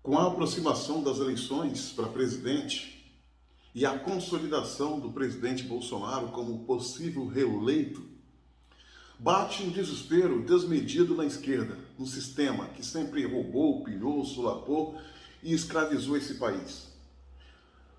Com a aproximação das eleições para presidente e a consolidação do presidente Bolsonaro como possível reeleito, bate um desespero desmedido na esquerda, no sistema que sempre roubou, pilhou, solapou e escravizou esse país.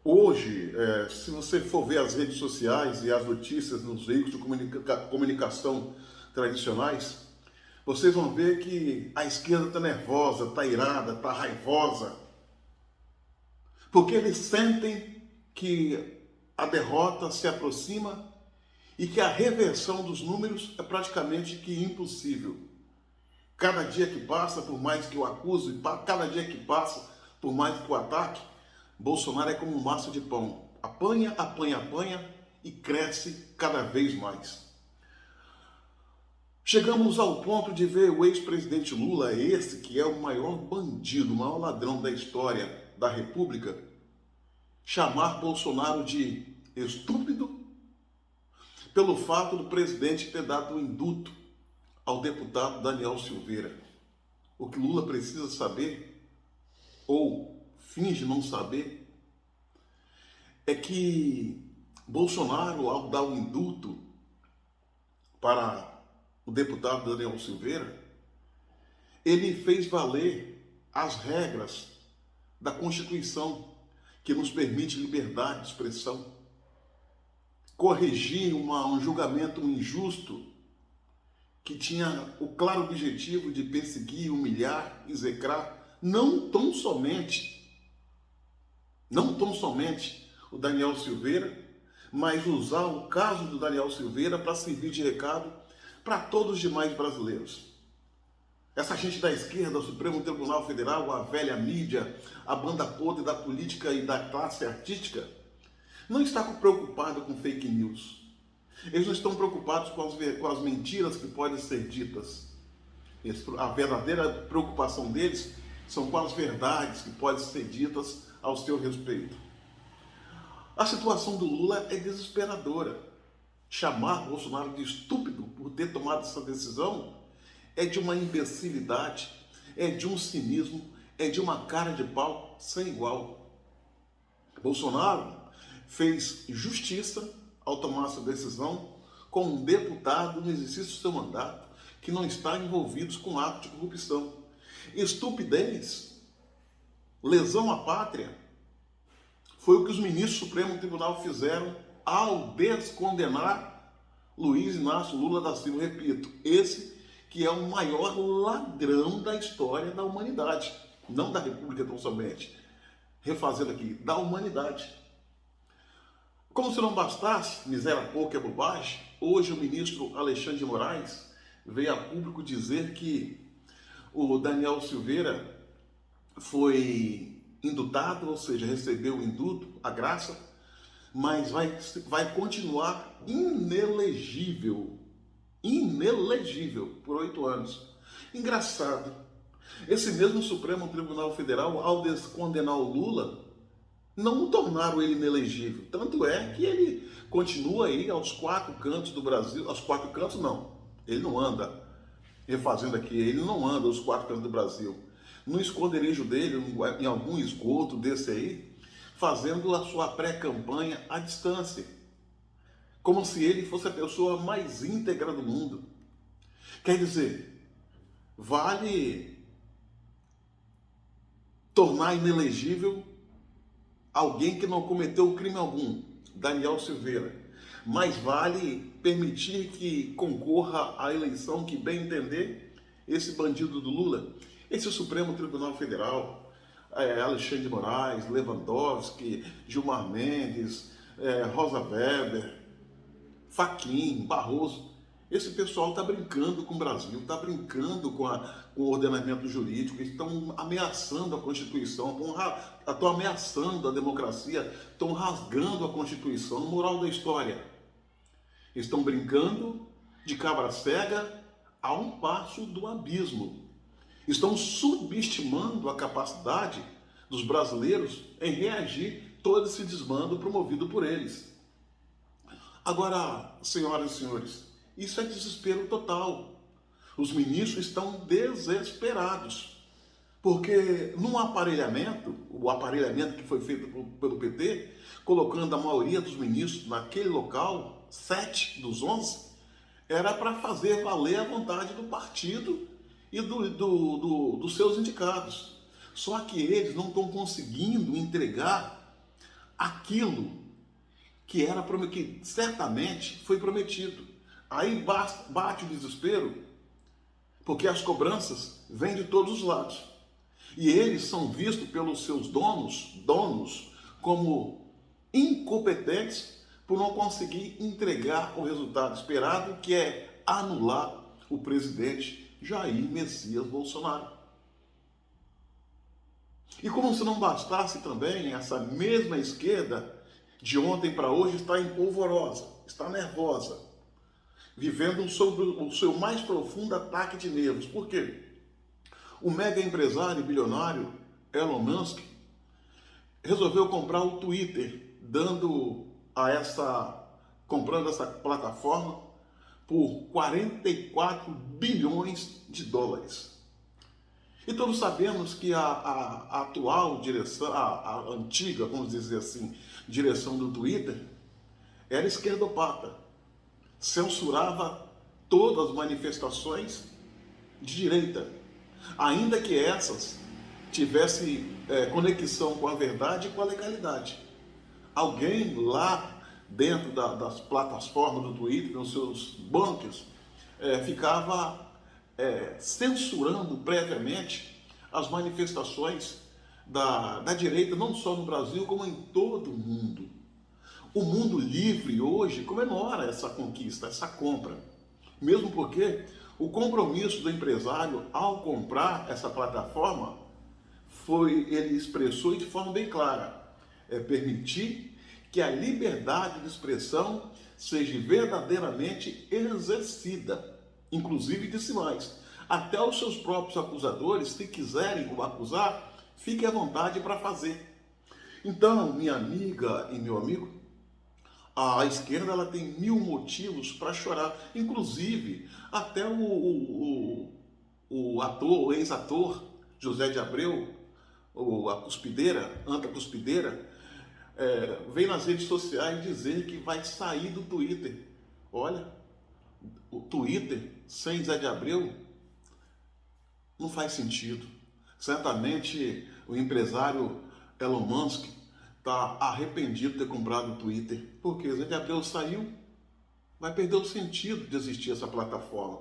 Hoje, se você for ver as redes sociais e as notícias nos veículos de comunicação tradicionais, vocês vão ver que a esquerda está nervosa, está irada, está raivosa, porque eles sentem que a derrota se aproxima e que a reversão dos números é praticamente que impossível. Cada dia que passa, por mais que o acuse, cada dia que passa, por mais que o ataque, Bolsonaro é como um maço de pão. Apanha, apanha, apanha e cresce cada vez mais. Chegamos ao ponto de ver o ex-presidente Lula, esse que é o maior bandido, o maior ladrão da história da República, chamar Bolsonaro de estúpido pelo fato do presidente ter dado um indulto ao deputado Daniel Silveira. O que Lula precisa saber, ou finge não saber, é que Bolsonaro, ao dar o indulto para o deputado Daniel Silveira, ele fez valer as regras da Constituição, que nos permite liberdade de expressão. Corrigir um julgamento injusto que tinha o claro objetivo de perseguir, humilhar, execrar, não tão somente o Daniel Silveira, mas usar o caso do Daniel Silveira para servir de recado para todos os demais brasileiros. Essa gente da esquerda, o Supremo Tribunal Federal, a velha mídia, a banda podre da política e da classe artística, não está preocupado com fake news. Eles não estão preocupados com as mentiras que podem ser ditas. A verdadeira preocupação deles são com as verdades que podem ser ditas ao seu respeito. A situação do Lula é desesperadora. Chamar Bolsonaro de estúpido por ter tomado essa decisão é de uma imbecilidade, é de um cinismo, é de uma cara de pau sem igual. Bolsonaro fez justiça ao tomar essa decisão com um deputado no exercício do seu mandato que não está envolvido com ato de corrupção. Estupidez, lesão à pátria, foi o que os ministros do Supremo Tribunal fizeram ao descondenar Luiz Inácio Lula da Silva. Repito, esse que é o maior ladrão da história da humanidade, não da República tão somente, refazendo aqui, da humanidade. Como se não bastasse, miséria pouca é bobagem, hoje o ministro Alexandre de Moraes veio a público dizer que o Daniel Silveira foi indultado, ou seja, recebeu o indulto, a graça, mas vai continuar inelegível por 8 anos. Engraçado, esse mesmo Supremo Tribunal Federal, ao descondenar o Lula, não tornaram ele inelegível. Tanto é que ele continua aí aos 4 cantos do Brasil. Aos 4 cantos não, ele não anda, refazendo aqui, ele não anda aos 4 cantos do Brasil. No esconderijo dele, em algum esgoto desse aí, fazendo a sua pré-campanha à distância, como se ele fosse a pessoa mais íntegra do mundo. Quer dizer, vale tornar inelegível alguém que não cometeu crime algum, Daniel Silveira, mas vale permitir que concorra à eleição que bem entender esse bandido do Lula, esse Supremo Tribunal Federal, Alexandre de Moraes, Lewandowski, Gilmar Mendes, Rosa Weber, Fachin, Barroso. Esse pessoal está brincando com o Brasil, está brincando com o ordenamento jurídico, estão ameaçando a Constituição, estão ameaçando a democracia, estão rasgando a Constituição, moral da história. Estão brincando de cabra cega a um passo do abismo. Estão subestimando a capacidade dos brasileiros em reagir todo esse desmando promovido por eles. Agora, senhoras e senhores, isso é desespero total. Os ministros estão desesperados. Porque num aparelhamento, o aparelhamento que foi feito pelo PT, colocando a maioria dos ministros naquele local, 7 dos 11, era para fazer valer a vontade do partido e dos seus indicados. Só que eles não estão conseguindo entregar aquilo que certamente foi prometido. Aí bate o desespero, porque as cobranças vêm de todos os lados. E eles são vistos pelos seus donos como incompetentes por não conseguir entregar o resultado esperado, que é anular o presidente Jair Messias Bolsonaro. E como se não bastasse também, essa mesma esquerda de ontem para hoje está empolvorosa, está nervosa, vivendo sob o seu mais profundo ataque de nervos. Por quê? O mega empresário bilionário Elon Musk resolveu comprar o Twitter, comprando essa plataforma por 44 bilhões de dólares. E todos sabemos que a atual direção, a antiga, vamos dizer assim, direção do Twitter, era esquerdopata. Censurava todas as manifestações de direita, ainda que essas tivessem conexão com a verdade e com a legalidade. Alguém lá dentro das plataformas do Twitter, nos seus bunkers, ficava censurando previamente as manifestações da direita, não só no Brasil, como em todo o mundo. O mundo livre hoje comemora essa conquista, essa compra. Mesmo porque o compromisso do empresário ao comprar essa plataforma ele expressou de forma bem clara, permitir que a liberdade de expressão seja verdadeiramente exercida. Inclusive disse mais, até os seus próprios acusadores, se quiserem o acusar, fiquem à vontade para fazer. Então, minha amiga e meu amigo, a esquerda ela tem 1000 motivos para chorar. Inclusive, até o ex-ator José de Abreu, a cuspideira, Anta Cuspideira, veio nas redes sociais dizer que vai sair do Twitter. Olha, o Twitter sem Zé de Abreu não faz sentido. Certamente o empresário Elon Musk está arrependido de ter comprado o Twitter, porque Zé de Abreu saiu, vai perder o sentido de existir essa plataforma.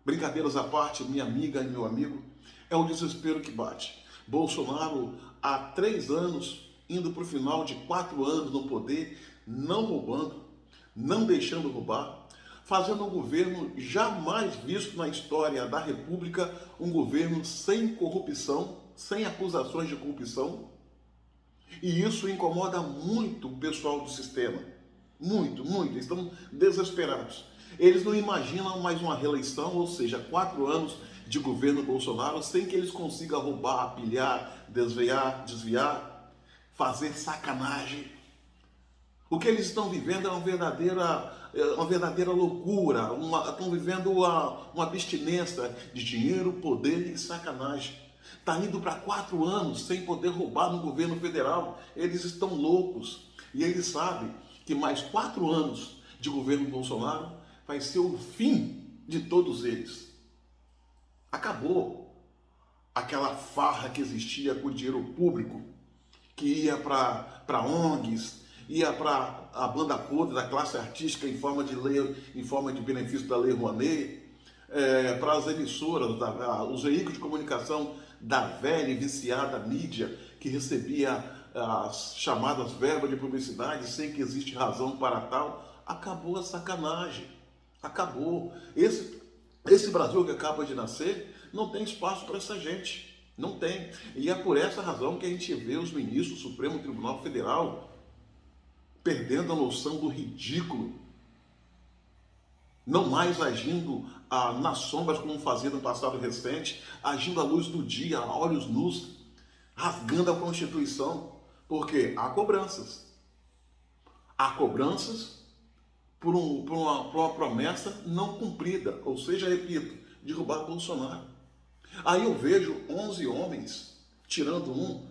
Brincadeiras à parte, minha amiga e meu amigo, é o desespero que bate. Bolsonaro, há 3 anos, indo para o final de 4 anos no poder, não roubando, não deixando roubar, fazendo um governo jamais visto na história da República, um governo sem corrupção, sem acusações de corrupção. E isso incomoda muito o pessoal do sistema. Muito, muito. Estão desesperados. Eles não imaginam mais uma reeleição, ou seja, 4 anos de governo Bolsonaro sem que eles consigam roubar, pilhar, desviar, fazer sacanagem. O que eles estão vivendo é uma verdadeira loucura, estão vivendo uma abstinência de dinheiro, poder e sacanagem. Está indo para 4 anos sem poder roubar no governo federal. Eles estão loucos. E eles sabem que mais 4 anos de governo Bolsonaro vai ser o fim de todos eles. Acabou aquela farra que existia com o dinheiro público, que ia para ONGs, ia para a banda podre da classe artística em forma de benefício da Lei Rouanet, para as emissoras, os veículos de comunicação da velha e viciada mídia, que recebia as chamadas verbas de publicidade sem que existe razão para tal. Acabou a sacanagem. Acabou. Esse Brasil que acaba de nascer não tem espaço para essa gente. Não tem. E é por essa razão que a gente vê os ministros do Supremo Tribunal Federal perdendo a noção do ridículo, não mais agindo nas sombras como fazia no passado recente, agindo à luz do dia, a olhos nus, rasgando a Constituição, porque há cobranças. Há cobranças por uma promessa não cumprida, ou seja, repito, derrubar Bolsonaro. Aí eu vejo 11 homens, tirando um,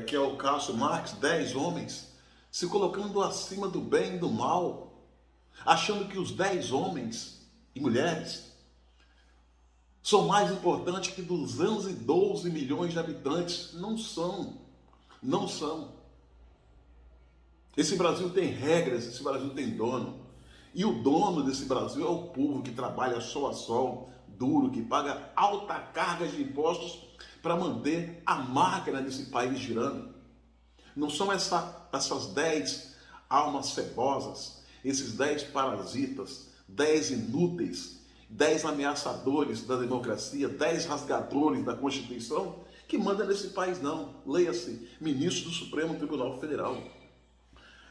que é o Cássio Marques, 10 homens, se colocando acima do bem e do mal, achando que os 10 homens e mulheres são mais importantes que 212 milhões de habitantes. Não são, não são. Esse Brasil tem regras, esse Brasil tem dono. E o dono desse Brasil é o povo que trabalha sol a sol, duro, que paga alta carga de impostos para manter a máquina desse país girando. Não são essas 10 almas cebosas, esses 10 parasitas, 10 inúteis, 10 ameaçadores da democracia, 10 rasgadores da Constituição que mandam nesse país, não. Leia-se, ministro do Supremo Tribunal Federal.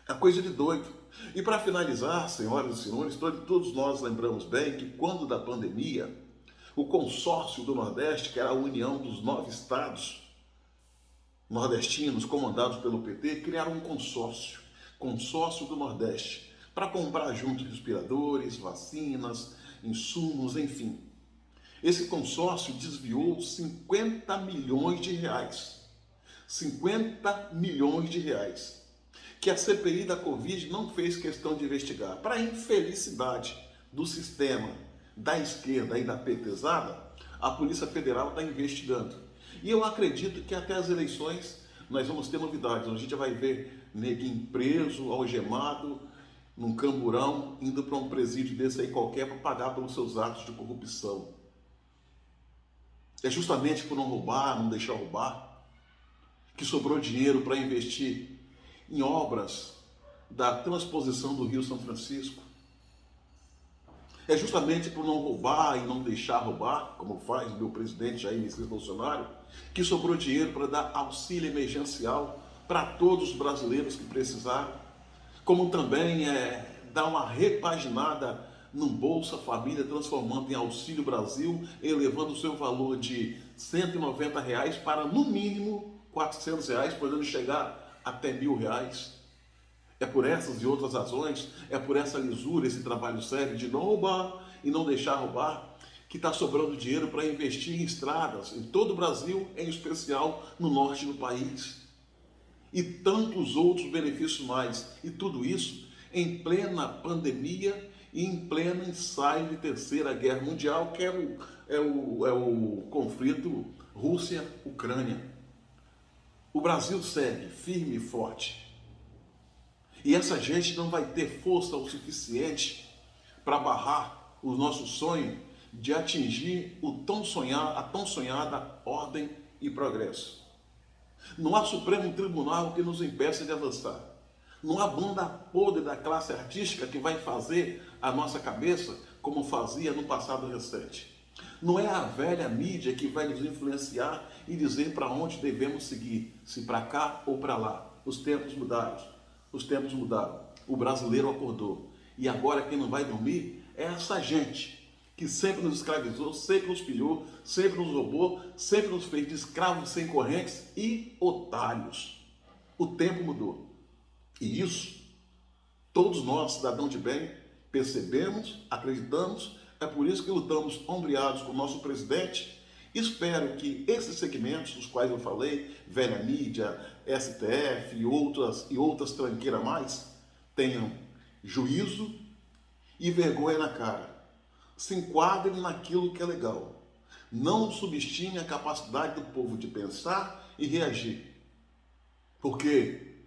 É coisa de doido. E para finalizar, senhoras e senhores, todos nós lembramos bem que quando da pandemia, o consórcio do Nordeste, que era a união dos 9 estados nordestinos comandados pelo PT, criaram um consórcio do Nordeste, para comprar junto respiradores, vacinas, insumos, enfim. Esse consórcio desviou 50 milhões de reais. 50 milhões de reais. Que a CPI da Covid não fez questão de investigar. Para a infelicidade do sistema da esquerda e da petezada, a Polícia Federal está investigando. E eu acredito que até as eleições nós vamos ter novidades. A gente vai ver neguinho preso, algemado, num camburão, indo para um presídio desse aí qualquer para pagar pelos seus atos de corrupção. É justamente por não roubar, não deixar roubar, que sobrou dinheiro para investir em obras da transposição do Rio São Francisco. É justamente por não roubar e não deixar roubar, como faz o meu presidente Jair Messias Bolsonaro, que sobrou dinheiro para dar auxílio emergencial para todos os brasileiros que precisaram, como também dar uma repaginada no Bolsa Família, transformando em Auxílio Brasil, elevando o seu valor de R$ 190 para, no mínimo, R$ 400, podendo chegar até R$ 1.000. É por essas e outras razões, é por essa lisura, esse trabalho sério de não roubar e não deixar roubar, que está sobrando dinheiro para investir em estradas, em todo o Brasil, em especial no norte do país. E tantos outros benefícios mais. E tudo isso em plena pandemia e em pleno ensaio de Terceira Guerra Mundial, que é o conflito Rússia-Ucrânia. O Brasil segue firme e forte. E essa gente não vai ter força o suficiente para barrar o nosso sonho de atingir a tão sonhada ordem e progresso. Não há Supremo Tribunal que nos impeça de avançar. Não há banda podre da classe artística que vai fazer a nossa cabeça como fazia no passado recente. Não é a velha mídia que vai nos influenciar e dizer para onde devemos seguir, se para cá ou para lá. Os tempos mudaram. Os tempos mudaram. O brasileiro acordou. E agora quem não vai dormir é essa gente que sempre nos escravizou, sempre nos pilhou, sempre nos roubou, sempre nos fez de escravos sem correntes e otários. O tempo mudou. E isso, todos nós, cidadãos de bem, percebemos, acreditamos, é por isso que lutamos ombreados com o nosso presidente. Espero que esses segmentos, dos quais eu falei, velha mídia, STF e outras tranqueiras mais, tenham juízo e vergonha na cara. Se enquadrem naquilo que é legal. Não subestime a capacidade do povo de pensar e reagir. Porque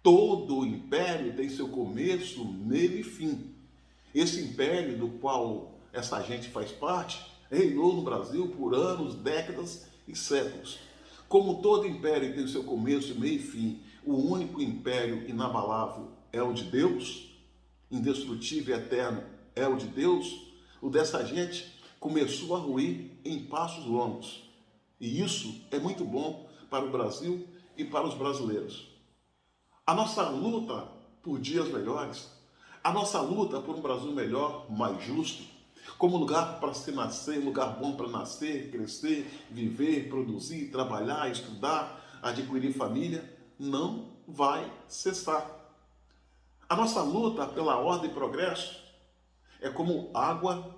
todo império tem seu começo, meio e fim. Esse império do qual essa gente faz parte reinou no Brasil por anos, décadas e séculos. Como todo império tem seu começo, meio e fim, o único império inabalável é o de Deus, indestrutível e eterno é o de Deus, o dessa gente começou a ruir em passos longos. E isso é muito bom para o Brasil e para os brasileiros. A nossa luta por dias melhores, a nossa luta por um Brasil melhor, mais justo, como lugar para se nascer, lugar bom para nascer, crescer, viver, produzir, trabalhar, estudar, adquirir família, não vai cessar. A nossa luta pela ordem e progresso é como água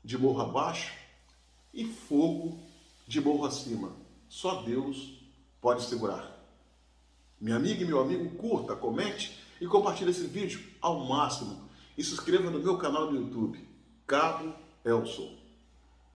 de morro abaixo, e fogo de morro acima. Só Deus pode segurar. Minha amiga e meu amigo, curta, comente e compartilhe esse vídeo ao máximo. E se inscreva no meu canal do YouTube, Cabo Elson.